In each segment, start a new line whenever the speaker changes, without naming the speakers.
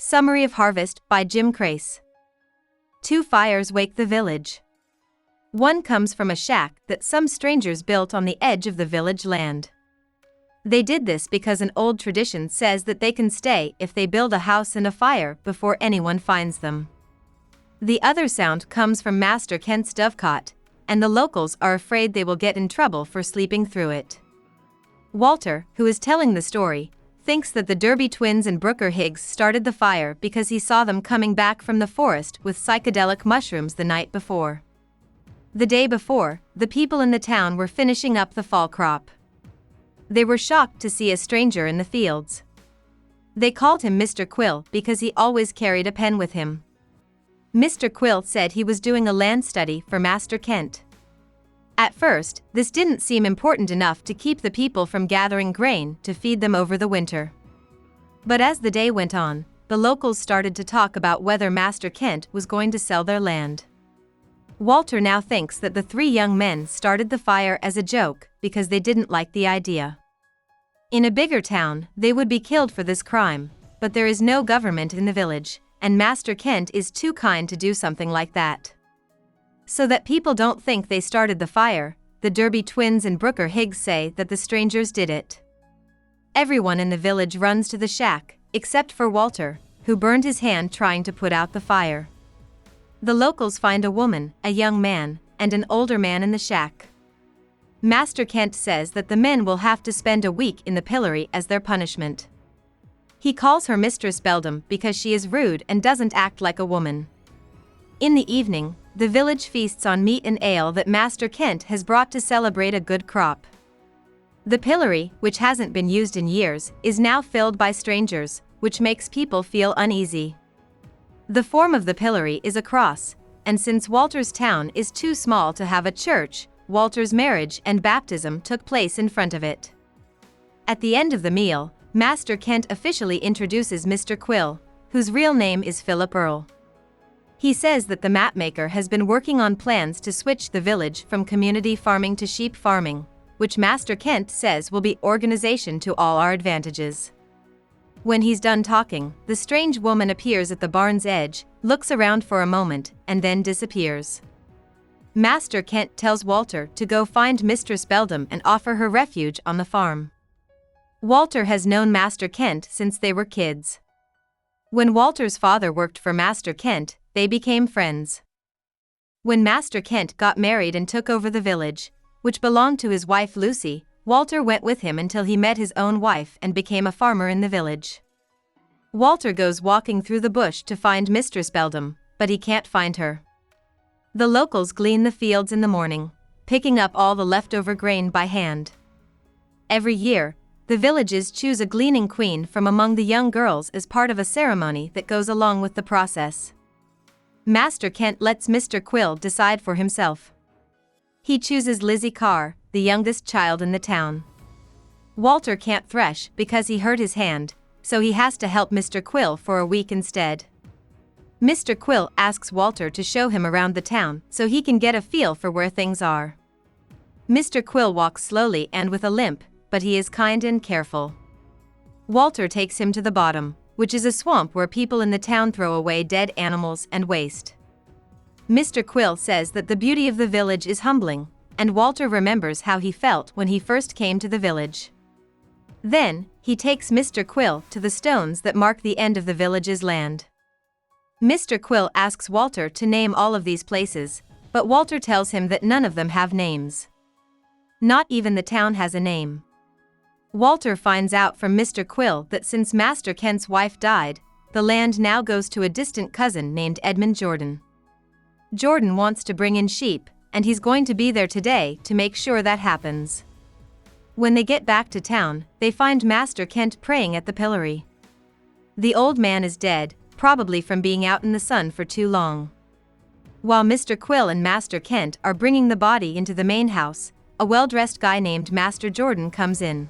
Summary of Harvest by Jim Crace. Two fires wake the village. One comes from a shack that some strangers built on the edge of the village land. They did this because an old tradition says that they can stay if they build a house and a fire before anyone finds them. The other sound comes from Master Kent's dovecot, and the locals are afraid they will get in trouble for sleeping through it. Walter, who is telling the story, thinks that the Derby twins and Brooker Higgs started the fire because he saw them coming back from the forest with psychedelic mushrooms the night before. The day before, the people in the town were finishing up the fall crop. They were shocked to see a stranger in the fields. They called him Mr. Quill because he always carried a pen with him. Mr. Quill said he was doing a land study for Master Kent. At first, this didn't seem important enough to keep the people from gathering grain to feed them over the winter. But as the day went on, the locals started to talk about whether Master Kent was going to sell their land. Walter now thinks that the three young men started the fire as a joke because they didn't like the idea. In a bigger town, they would be killed for this crime, but there is no government in the village, and Master Kent is too kind to do something like that. So that people don't think they started the fire, the Derby twins and Brooker Higgs say that the strangers did it. Everyone in the village runs to the shack, except for Walter, who burned his hand trying to put out the fire. The locals find a woman, a young man, and an older man in the shack. Master Kent says that the men will have to spend a week in the pillory as their punishment. He calls her Mistress Beldam because she is rude and doesn't act like a woman. In the evening, the village feasts on meat and ale that Master Kent has brought to celebrate a good crop. The pillory, which hasn't been used in years, is now filled by strangers, which makes people feel uneasy. The form of the pillory is a cross, and since Walter's town is too small to have a church, Walter's marriage and baptism took place in front of it. At the end of the meal, Master Kent officially introduces Mr. Quill, whose real name is Philip Earle. He says that the mapmaker has been working on plans to switch the village from community farming to sheep farming, which Master Kent says will be organization to all our advantages. When he's done talking, the strange woman appears at the barn's edge, looks around for a moment, and then disappears. Master Kent tells Walter to go find Mistress Beldam and offer her refuge on the farm. Walter has known Master Kent since they were kids. When Walter's father worked for Master Kent, they became friends. When Master Kent got married and took over the village, which belonged to his wife Lucy, Walter went with him until he met his own wife and became a farmer in the village. Walter goes walking through the bush to find Mistress Beldam, but he can't find her. The locals glean the fields in the morning, picking up all the leftover grain by hand. Every year, the villages choose a gleaning queen from among the young girls as part of a ceremony that goes along with the process. Master Kent lets Mr. Quill decide for himself. He chooses Lizzie Carr, the youngest child in the town. Walter can't thresh because he hurt his hand, so he has to help Mr. Quill for a week instead. Mr. Quill asks Walter to show him around the town so he can get a feel for where things are. Mr. Quill walks slowly and with a limp, but he is kind and careful. Walter takes him to the bottom, which is a swamp where people in the town throw away dead animals and waste. Mr. Quill says that the beauty of the village is humbling, and Walter remembers how he felt when he first came to the village. Then, he takes Mr. Quill to the stones that mark the end of the village's land. Mr. Quill asks Walter to name all of these places, but Walter tells him that none of them have names. Not even the town has a name. Walter finds out from Mr. Quill that since Master Kent's wife died, the land now goes to a distant cousin named Edmund Jordan. Jordan wants to bring in sheep, and he's going to be there today to make sure that happens. When they get back to town, they find Master Kent praying at the pillory. The old man is dead, probably from being out in the sun for too long. While Mr. Quill and Master Kent are bringing the body into the main house, a well-dressed guy named Master Jordan comes in.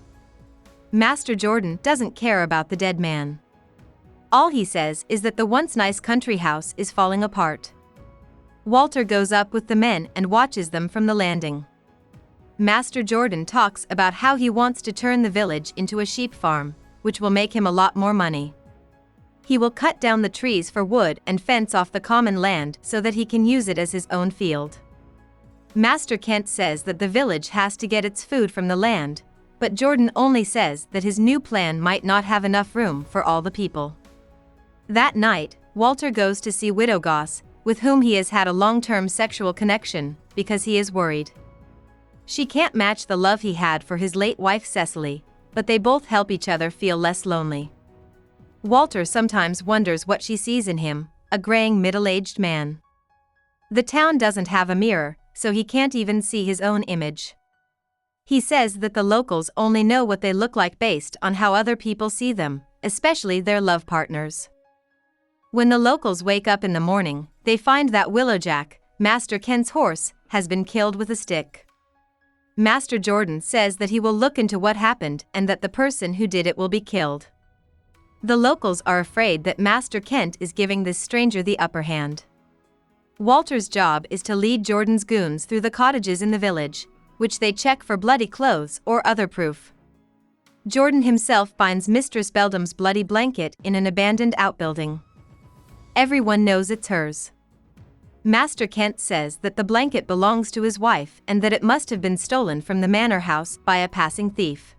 Master Jordan doesn't care about the dead man. All he says is that the once nice country house is falling apart. Walter goes up with the men and watches them from the landing. Master Jordan talks about how he wants to turn the village into a sheep farm, which will make him a lot more money. He will cut down the trees for wood and fence off the common land so that he can use it as his own field. Master Kent says that the village has to get its food from the land, but Jordan only says that his new plan might not have enough room for all the people. That night, Walter goes to see Widow Goss, with whom he has had a long-term sexual connection, because he is worried. She can't match the love he had for his late wife Cecily, but they both help each other feel less lonely. Walter sometimes wonders what she sees in him, a graying middle-aged man. The town doesn't have a mirror, so he can't even see his own image. He says that the locals only know what they look like based on how other people see them, especially their love partners. When the locals wake up in the morning, they find that Willowjack, Master Kent's horse, has been killed with a stick. Master Jordan says that he will look into what happened and that the person who did it will be killed. The locals are afraid that Master Kent is giving this stranger the upper hand. Walter's job is to lead Jordan's goons through the cottages in the village, which they check for bloody clothes or other proof. Jordan himself finds Mistress Beldam's bloody blanket in an abandoned outbuilding. Everyone knows it's hers. Master Kent says that the blanket belongs to his wife and that it must have been stolen from the manor house by a passing thief.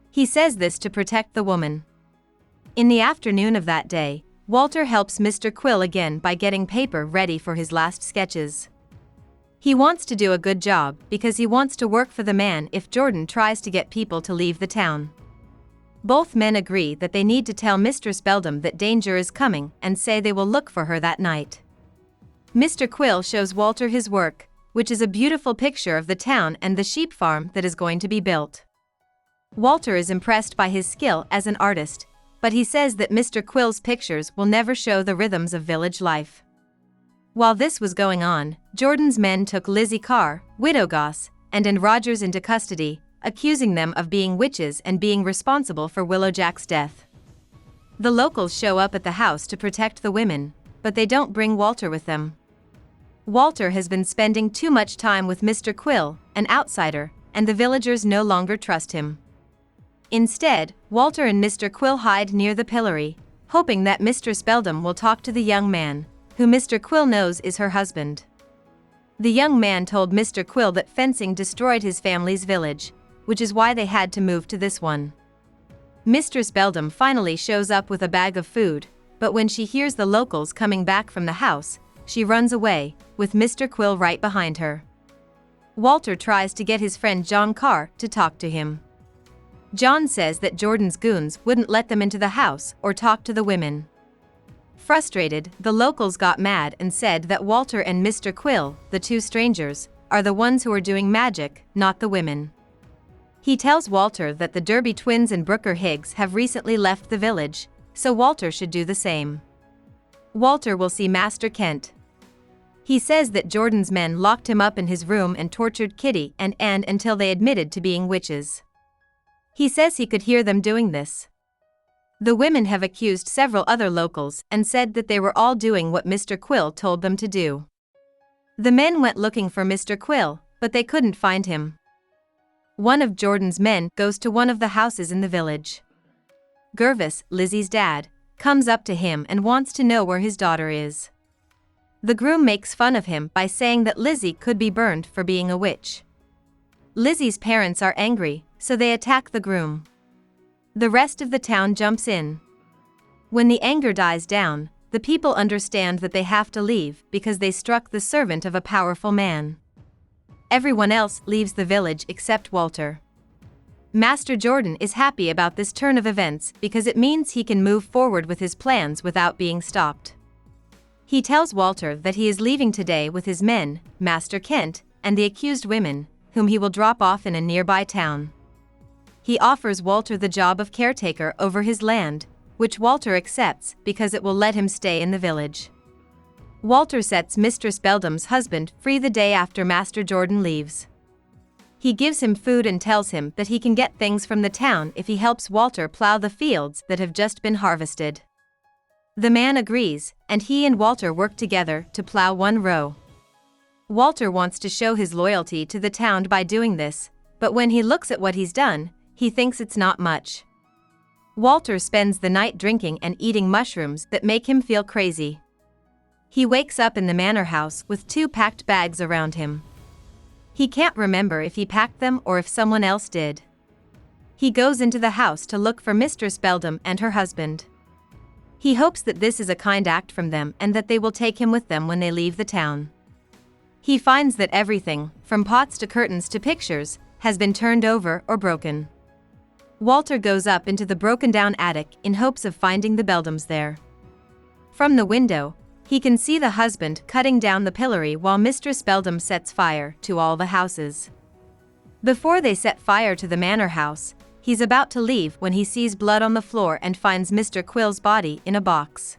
He says this to protect the woman. In the afternoon of that day, Walter helps Mr. Quill again by getting paper ready for his last sketches. He wants to do a good job because he wants to work for the man if Jordan tries to get people to leave the town. Both men agree that they need to tell Mistress Beldam that danger is coming and say they will look for her that night. Mr. Quill shows Walter his work, which is a beautiful picture of the town and the sheep farm that is going to be built. Walter is impressed by his skill as an artist, but he says that Mr. Quill's pictures will never show the rhythms of village life. While this was going on, Jordan's men took Lizzie Carr, Widow Goss, and Rogers into custody, accusing them of being witches and being responsible for Willowjack's death. The locals show up at the house to protect the women, but they don't bring Walter with them. Walter has been spending too much time with Mr. Quill, an outsider, and the villagers no longer trust him. Instead, Walter and Mr. Quill hide near the pillory, hoping that Mistress Beldam will talk to the young man, who Mr. Quill knows is her husband. The young man told Mr. Quill that fencing destroyed his family's village, which is why they had to move to this one. Mistress Beldam finally shows up with a bag of food, but when she hears the locals coming back from the house, she runs away, with Mr. Quill right behind her. Walter tries to get his friend John Carr to talk to him. John says that Jordan's goons wouldn't let them into the house or talk to the women. Frustrated, the locals got mad and said that Walter and Mr. Quill, the two strangers, are the ones who are doing magic, not the women. He tells Walter that the Derby twins and Brooker Higgs have recently left the village, so Walter should do the same. Walter will see Master Kent. He says that Jordan's men locked him up in his room and tortured Kitty and Anne until they admitted to being witches. He says he could hear them doing this. The women have accused several other locals and said that they were all doing what Mr. Quill told them to do. The men went looking for Mr. Quill, but they couldn't find him. One of Jordan's men goes to one of the houses in the village. Gervas, Lizzie's dad, comes up to him and wants to know where his daughter is. The groom makes fun of him by saying that Lizzie could be burned for being a witch. Lizzie's parents are angry, so they attack the groom. The rest of the town jumps in. When the anger dies down, the people understand that they have to leave because they struck the servant of a powerful man. Everyone else leaves the village except Walter. Master Jordan is happy about this turn of events because it means he can move forward with his plans without being stopped. He tells Walter that he is leaving today with his men, Master Kent, and the accused women, whom he will drop off in a nearby town. He offers Walter the job of caretaker over his land, which Walter accepts because it will let him stay in the village. Walter sets Mistress Beldam's husband free the day after Master Jordan leaves. He gives him food and tells him that he can get things from the town if he helps Walter plow the fields that have just been harvested. The man agrees, and he and Walter work together to plow one row. Walter wants to show his loyalty to the town by doing this, but when he looks at what he's done, he thinks it's not much. Walter spends the night drinking and eating mushrooms that make him feel crazy. He wakes up in the manor house with 2 packed bags around him. He can't remember if he packed them or if someone else did. He goes into the house to look for Mistress Beldam and her husband. He hopes that this is a kind act from them and that they will take him with them when they leave the town. He finds that everything, from pots to curtains to pictures, has been turned over or broken. Walter goes up into the broken-down attic in hopes of finding the Beldams there. From the window, he can see the husband cutting down the pillory while Mistress Beldam sets fire to all the houses. Before they set fire to the manor house, he's about to leave when he sees blood on the floor and finds Mr. Quill's body in a box.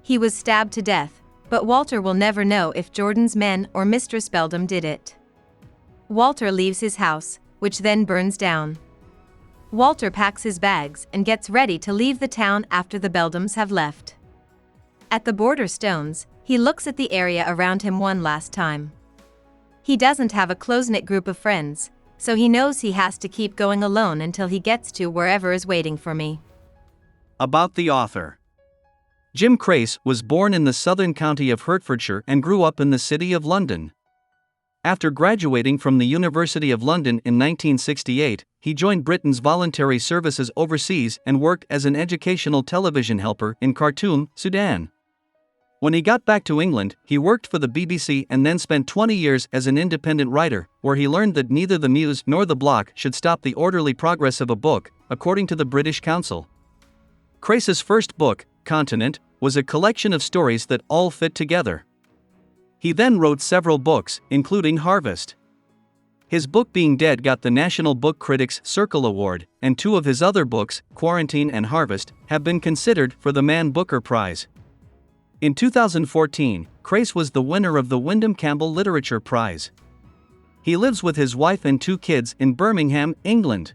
He was stabbed to death, but Walter will never know if Jordan's men or Mistress Beldam did it. Walter leaves his house, which then burns down. Walter packs his bags and gets ready to leave the town after the Beldams have left. At the border stones, he looks at the area around him one last time. He doesn't have a close-knit group of friends, so he knows he has to keep going alone until he gets to wherever is waiting for me.
About the author. Jim Crace was born in the southern county of Hertfordshire and grew up in the city of London. After graduating from the University of London in 1968, he joined Britain's voluntary services overseas and worked as an educational television helper in Khartoum, Sudan. When he got back to England, he worked for the BBC and then spent 20 years as an independent writer, where he learned that neither the muse nor the block should stop the orderly progress of a book, according to the British Council. Crace's first book, Continent, was a collection of stories that all fit together. He then wrote several books, including Harvest. His book Being Dead got the National Book Critics Circle Award, and 2 of his other books, Quarantine and Harvest, have been considered for the Man Booker Prize. In 2014, Crace was the winner of the Wyndham Campbell Literature Prize. He lives with his wife and 2 kids in Birmingham, England.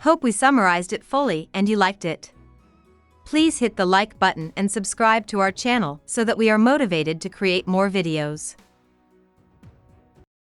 Hope we summarized it fully and you liked it. Please hit the like button and subscribe to our channel so that we are motivated to create more videos.